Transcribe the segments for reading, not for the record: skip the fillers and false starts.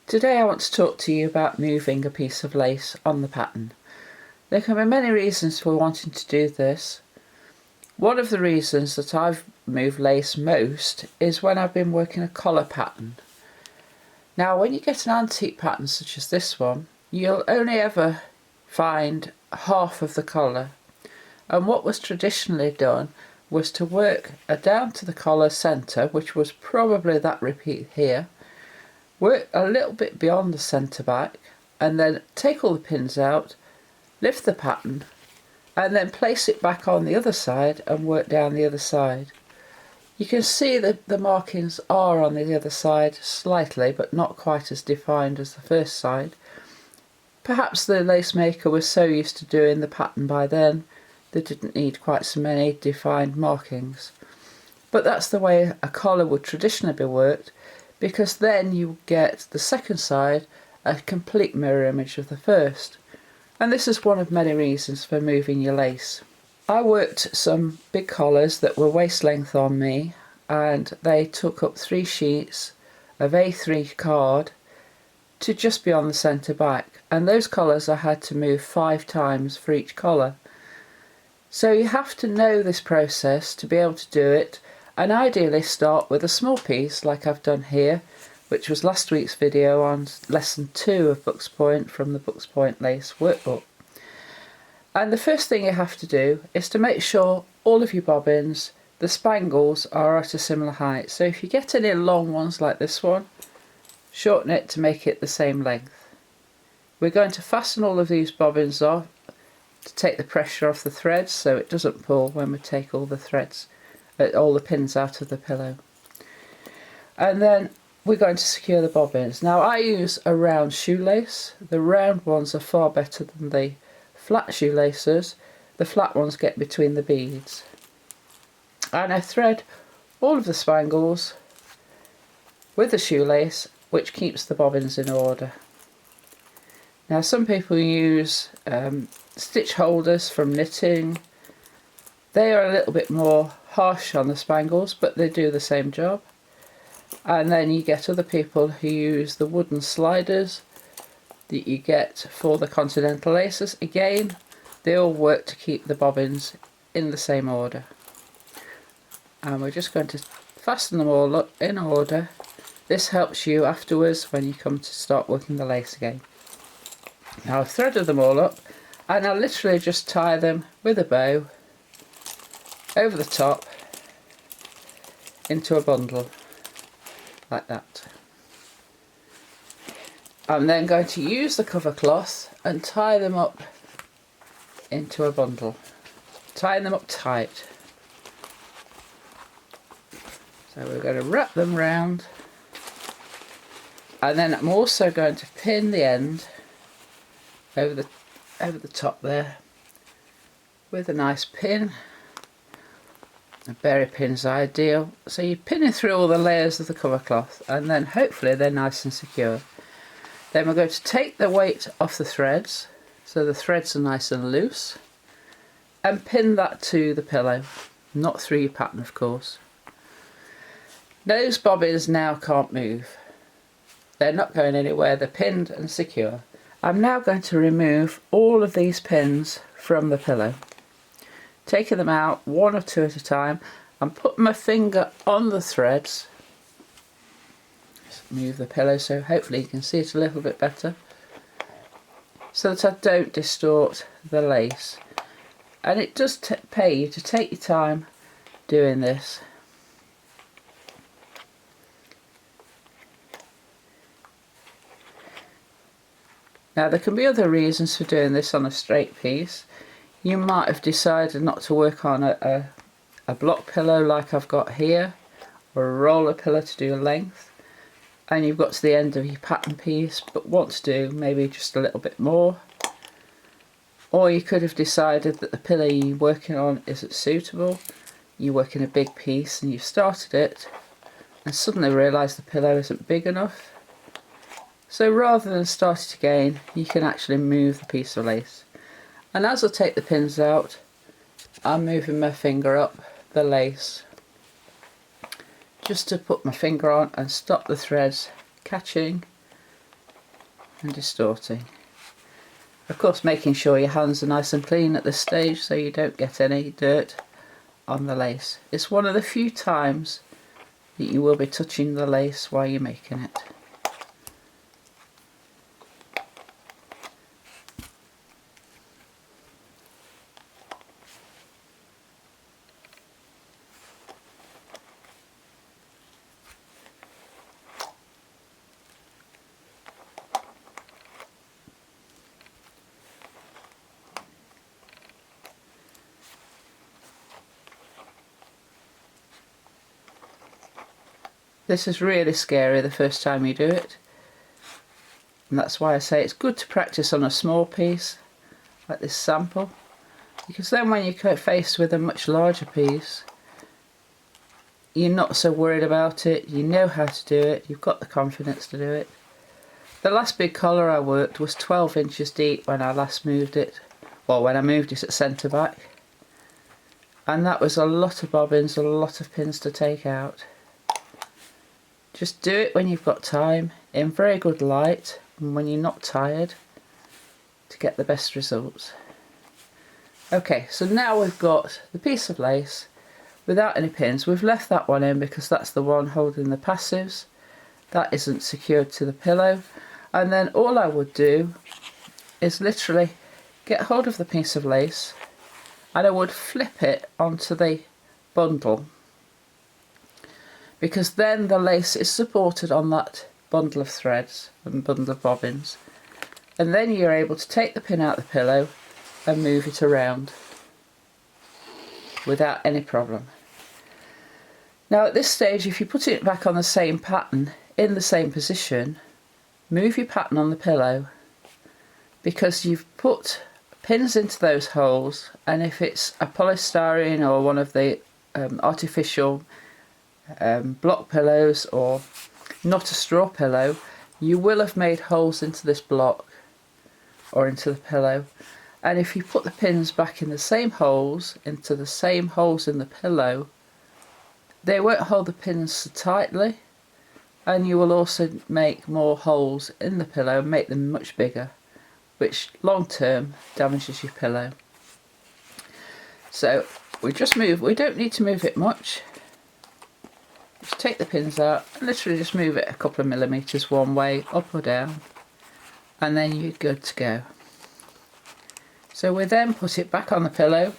Today I want to talk to you about moving a piece of lace on the pattern. There can be many reasons for wanting to do this. One of the reasons that I've moved lace most is when I've been working a collar pattern. Now when you get an antique pattern such as this one, you'll only ever find half of the collar, and what was traditionally done was to work down to the collar centre, which was probably that repeat here, work a little bit beyond the centre back, and then take all the pins out, lift the pattern, and then place it back on the other side and work down the other side. You can see that the markings are on the other side slightly, but not quite as defined as the first side. Perhaps the lace maker was so used to doing the pattern by then they didn't need quite so many defined markings. But that's the way a collar would traditionally be worked, because then you get the second side a complete mirror image of the first. And this is one of many reasons for moving your lace. I worked some big collars that were waist length on me, and they took up 3 sheets of A3 card to just be on the centre back, and those collars I had to move 5 times for each collar. So you have to know this process to be able to do it, and ideally start with a small piece like I've done here, which was last week's video on lesson 2 of Bucks Point from the Bucks Point Lace workbook. And the first thing you have to do is to make sure all of your bobbins, the spangles, are at a similar height. So if you get any long ones like this one, shorten it to make it the same length. We're going to fasten all of these bobbins off to take the pressure off the threads so it doesn't pull when we take all the threads, all the pins out of the pillow. And then we're going to secure the bobbins. Now I use a round shoelace. The round ones are far better than the flat shoelaces. The flat ones get between the beads. And I thread all of the spangles with the shoelace, which keeps the bobbins in order. Now some people use stitch holders from knitting. They are a little bit more harsh on the spangles, but they do the same job. And then you get other people who use the wooden sliders that you get for the continental laces. Again, they all work to keep the bobbins in the same order. And we're just going to fasten them all up in order. This helps you afterwards when you come to start working the lace again. Now I've threaded them all up, and I'll literally just tie them with a bow over the top into a bundle like that. I'm then going to use the cover cloth and tie them up into a bundle, tying them up tight. So we're going to wrap them round, and then I'm also going to pin the end over the top there with a nice pin. A berry pin's ideal. So you're pinning through all the layers of the cover cloth, and then hopefully they're nice and secure. Then we're going to take the weight off the threads, so the threads are nice and loose, and pin that to the pillow, not through your pattern of course. Those bobbins now can't move. They're not going anywhere, they're pinned and secure. I'm now going to remove all of these pins from the pillow, taking them out 1 or 2 at a time, and put my finger on the threads. Just move the pillow so hopefully you can see it a little bit better, so that I don't distort the lace. And it does pay you to take your time doing this. Now there can be other reasons for doing this on a straight piece. You might have decided not to work on a block pillow like I've got here, or a roller pillow to do length, and you've got to the end of your pattern piece but want to do maybe just a little bit more. Or you could have decided that the pillow you're working on isn't suitable. You're working a big piece and you've started it and suddenly realise the pillow isn't big enough. So rather than start it again, you can actually move the piece of lace. And as I take the pins out, I'm moving my finger up the lace just to put my finger on and stop the threads catching and distorting. Of course, making sure your hands are nice and clean at this stage so you don't get any dirt on the lace. It's one of the few times that you will be touching the lace while you're making it. This is really scary the first time you do it, and that's why I say it's good to practice on a small piece like this sample, because then when you're faced with a much larger piece you're not so worried about it, you know how to do it, you've got the confidence to do it. The last big collar I worked was 12 inches deep when I last moved it, well, when I moved it at centre back, and that was a lot of bobbins, a lot of pins to take out. Just do it when you've got time, in very good light, and when you're not tired, to get the best results. Okay, so now we've got the piece of lace without any pins. We've left that one in because that's the one holding the passives. That isn't secured to the pillow. And then all I would do is literally get hold of the piece of lace and I would flip it onto the bundle, because then the lace is supported on that bundle of threads and bundle of bobbins, and then you're able to take the pin out of the pillow and move it around without any problem. Now at this stage, if you put it back on the same pattern in the same position, move your pattern on the pillow, because you've put pins into those holes, and if it's a polystyrene or one of the artificial block pillows or not a straw pillow, you will have made holes into this block or into the pillow, and if you put the pins back in the same holes into the same holes in the pillow, they won't hold the pins so tightly, and you will also make more holes in the pillow and make them much bigger, which long term damages your pillow. So we just move, we don't need to move it much. Just take the pins out and literally just move it a couple of millimetres one way, up or down, and then you're good to go. So we then put it back on the pillow.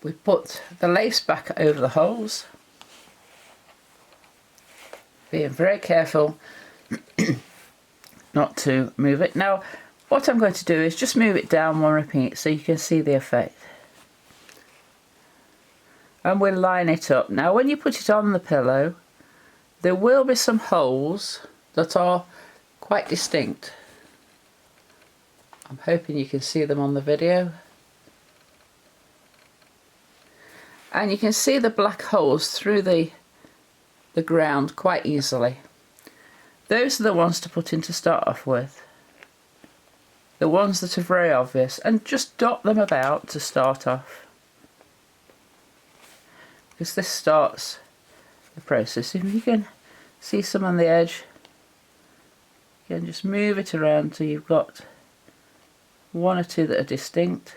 We put the lace back over the holes, being very careful not to move it. Now what I'm going to do is just move it down one repeat so you can see the effect. And we'll line it up. Now when you put it on the pillow, there will be some holes that are quite distinct. I'm hoping you can see them on the video. And you can see the black holes through the ground quite easily. Those are the ones to put in to start off with. The ones that are very obvious, and just dot them about to start off, because this starts the process. If you can see some on the edge, you can just move it around till you've got one or two that are distinct.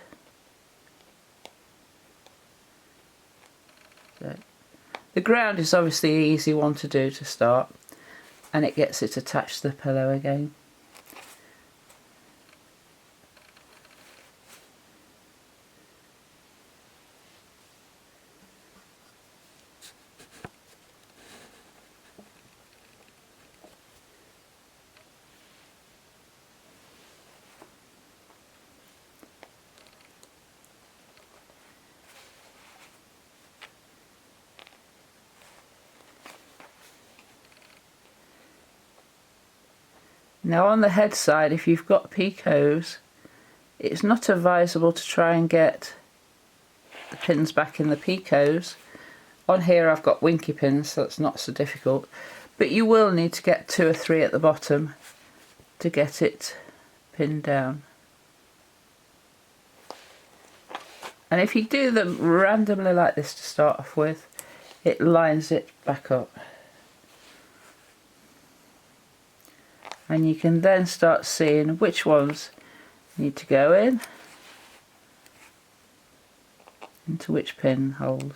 So, the ground is obviously an easy one to do to start, and it gets it attached to the pillow again. Now on the head side, if you've got picots, it's not advisable to try and get the pins back in the picots. On here I've got winky pins, so it's not so difficult, but you will need to get 2 or 3 at the bottom to get it pinned down. And if you do them randomly like this to start off with, it lines it back up. And you can then start seeing which ones need to go in into which pinholes.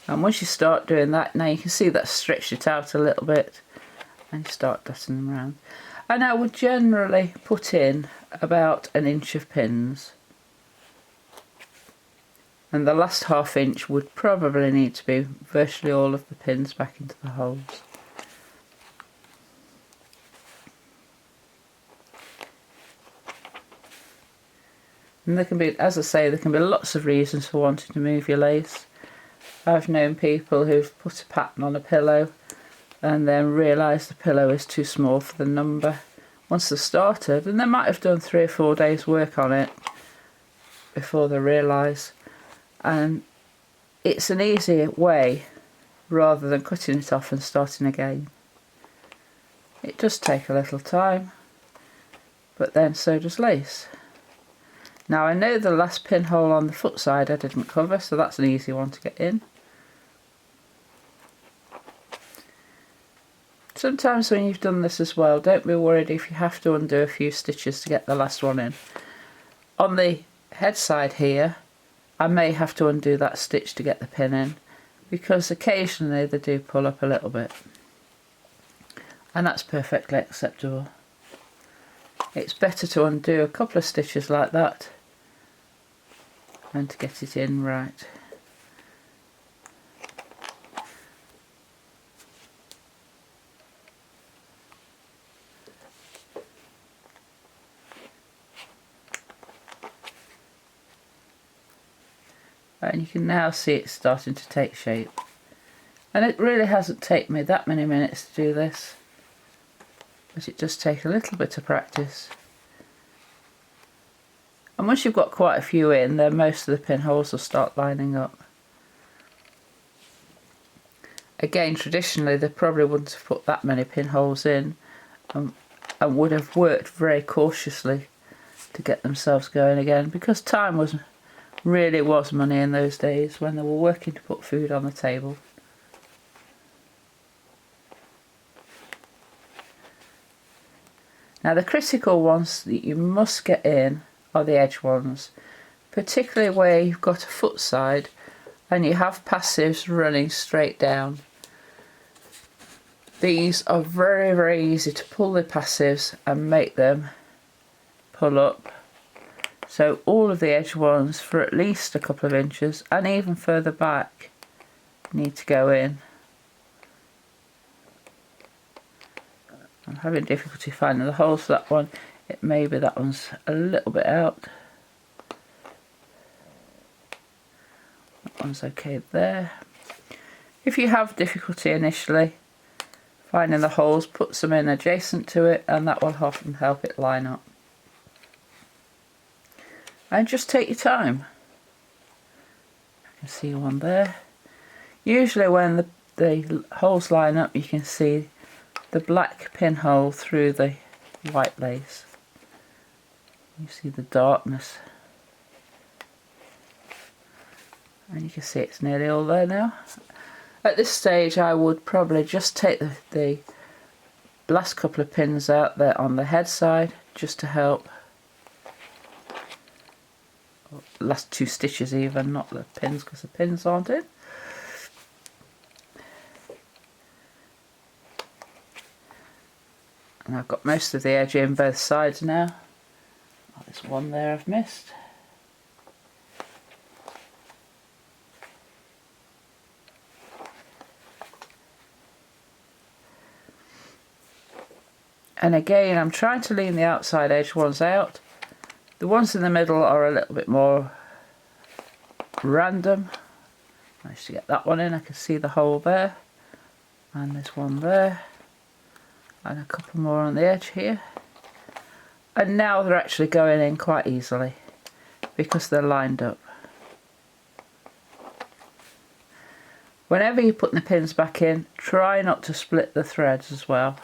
And once you start doing that, now you can see that stretched it out a little bit, and you start dotting them around. And I would generally put in about 1 inch of pins, and the last ½ inch would probably need to be virtually all of the pins back into the holes. And there can be, as I say, there can be lots of reasons for wanting to move your lace. I've known people who've put a pattern on a pillow and then realised the pillow is too small for the number once they've started, and they might have done 3 or 4 days work on it before they realise. And it's an easier way rather than cutting it off and starting again. It does take a little time, but then so does lace. Now I know the last pinhole on the foot side I didn't cover, so that's an easy one to get in. Sometimes when you've done this as well, don't be worried if you have to undo a few stitches to get the last one in. On the head side here, I may have to undo that stitch to get the pin in, because occasionally they do pull up a little bit. And that's perfectly acceptable. It's better to undo a couple of stitches like that and to get it in right. And you can now see it starting to take shape. And it really hasn't taken me that many minutes to do this, but it does take a little bit of practice. And once you've got quite a few in, then most of the pinholes will start lining up. Again, traditionally they probably wouldn't have put that many pinholes in, and would have worked very cautiously to get themselves going again, because time really was money in those days when they were working to put food on the table. Now the critical ones that you must get in are the edge ones, particularly where you've got a foot side and you have passives running straight down. These are very, very easy to pull the passives and make them pull up. So all of the edge ones for at least a couple of inches, and even further back, need to go in. I'm having difficulty finding the holes for that one. It may be that one's a little bit out. That one's okay there. If you have difficulty initially finding the holes, put some in adjacent to it, and that will often help it line up. And just take your time. I can see one there. Usually when the holes line up, you can see the black pinhole through the white lace. You see the darkness. And you can see it's nearly all there now. At this stage I would probably just take the last couple of pins out there on the head side, just to help. Last 2 stitches even, not the pins, because the pins aren't in. And I've got most of the edge in both sides now. Oh, there's one there I've missed. And again, I'm trying to lean the outside edge ones out. The ones in the middle are a little bit more random. Managed to get that one in. I can see the hole there, and there's one there, and a couple more on the edge here. And now they're actually going in quite easily because they're lined up. Whenever you're putting the pins back in, try not to split the threads as well.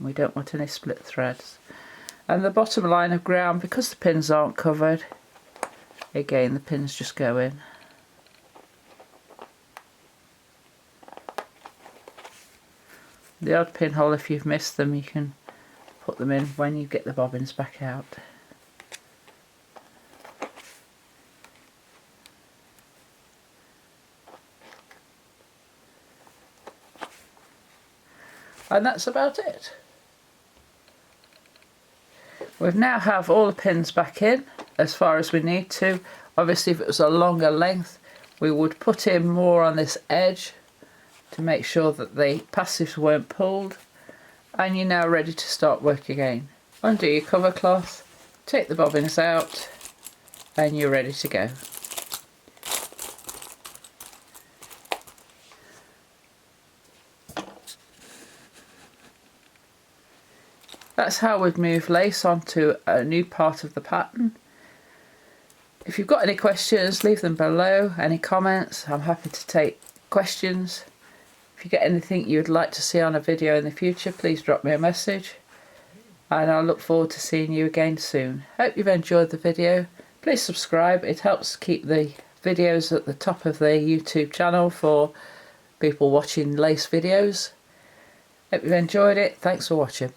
We don't want any split threads. And the bottom line of ground, because the pins aren't covered, Again, the pins just go in. The odd pinhole, if you've missed them, you can put them in when you get the bobbins back out. And that's about it. We now have all the pins back in as far as we need to. Obviously, if it was a longer length, we would put in more on this edge to make sure that the passives weren't pulled. And you're now ready to start work again. Undo your cover cloth, take the bobbins out, and you're ready to go. That's how we'd move lace onto a new part of the pattern. If you've got any questions, leave them below. Any comments, I'm happy to take questions. If you get anything you'd like to see on a video in the future, please drop me a message. And I'll look forward to seeing you again soon. Hope you've enjoyed the video. Please subscribe, it helps keep the videos at the top of the YouTube channel for people watching lace videos. Hope you've enjoyed it, thanks for watching.